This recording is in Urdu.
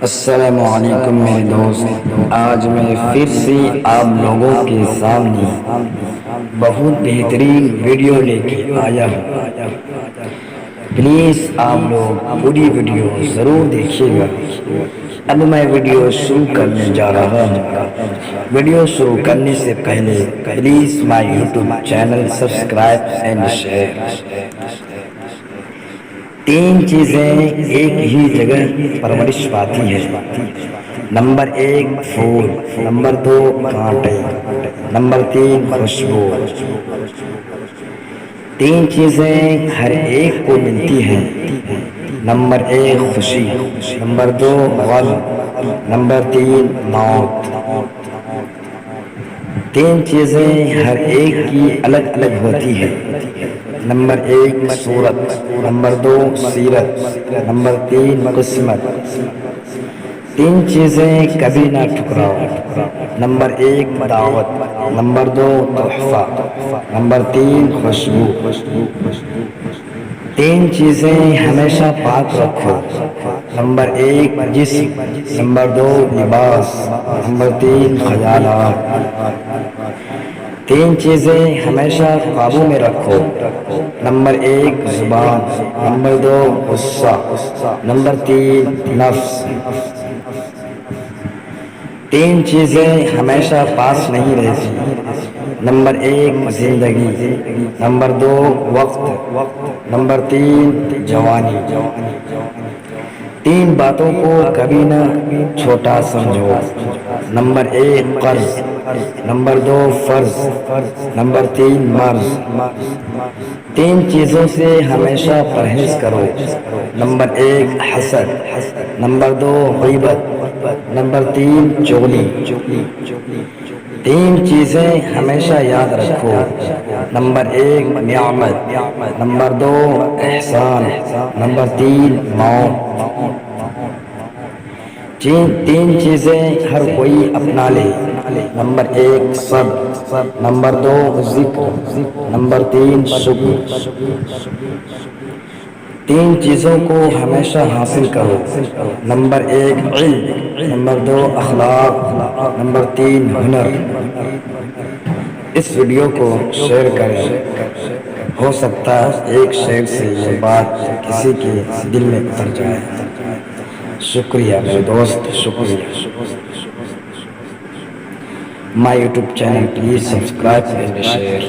السلام علیکم میرے دوست، آج میں پھر سے آپ لوگوں کے سامنے بہت بہترین ویڈیو لے کے آیا ہوں۔ پلیز آپ لوگ پوری ویڈیو ضرور دیکھیے گا۔ اب میں ویڈیو شروع کرنے جا رہا ہوں۔ ویڈیو شروع کرنے سے پہلے please my YouTube channel subscribe and share. تین چیزیں ایک ہی جگہ پرورش پاتی ہے۔ نمبر 1 پھول، نمبر 2 کانٹے، نمبر 3 خوشبو۔ تین چیزیں ہر ایک کو ملتی ہیں۔ نمبر 1 خوشی، نمبر 2 غم، نمبر 3 موت۔ تین چیزیں ہر ایک کی الگ الگ ہوتی ہے۔ نمبر 1 صورت، نمبر 2 سیرت، نمبر 3 قسمت۔ تین چیزیں کبھی نہ ٹھکراؤ۔ نمبر 1 دعوت، نمبر 2 تحفہ، نمبر 3 خوشبو۔ تین چیزیں ہمیشہ پاک رکھو۔ نمبر 1 جسم، نمبر 2 لباس، نمبر 3 خیالات۔ تین چیزیں ہمیشہ قابو میں رکھو۔ نمبر 1 زبان، نمبر 2 غصہ، نمبر 3 نفس۔ تین چیزیں ہمیشہ پاس نہیں رہتی۔ نمبر 1 زندگی، نمبر 2 وقت، نمبر 3 جوانی۔ تین باتوں کو کبھی نہ چھوٹا سمجھو۔ نمبر 1 قرض، نمبر 2 فرض، نمبر 3 مرض۔ تین چیزوں سے ہمیشہ پرہیز کرو۔ نمبر 1 حسد، نمبر 2 غیبت، نمبر 3 چغلی۔ تین چیزیں ہمیشہ یاد رکھو۔ نمبر 1 نعمت، نمبر 2 احسان، نمبر 3 موت۔ تین چیزیں ہر کوئی اپنا لے۔ نمبر 1 صبر، نمبر 2 ذکر، نمبر 3 شکر۔ تین چیزوں کو ہمیشہ حاصل کرو۔ نمبر 1 علم، نمبر 2 اخلاق، نمبر 3 ہنر۔ اس ویڈیو کو شیئر کریں، ہو سکتا ہے ایک شیئر سے یہ بات کسی کے دل میں اتر جائے۔ شکریہ میرے دوست، شکریہ۔ مائی YouTube channel please subscribe and share.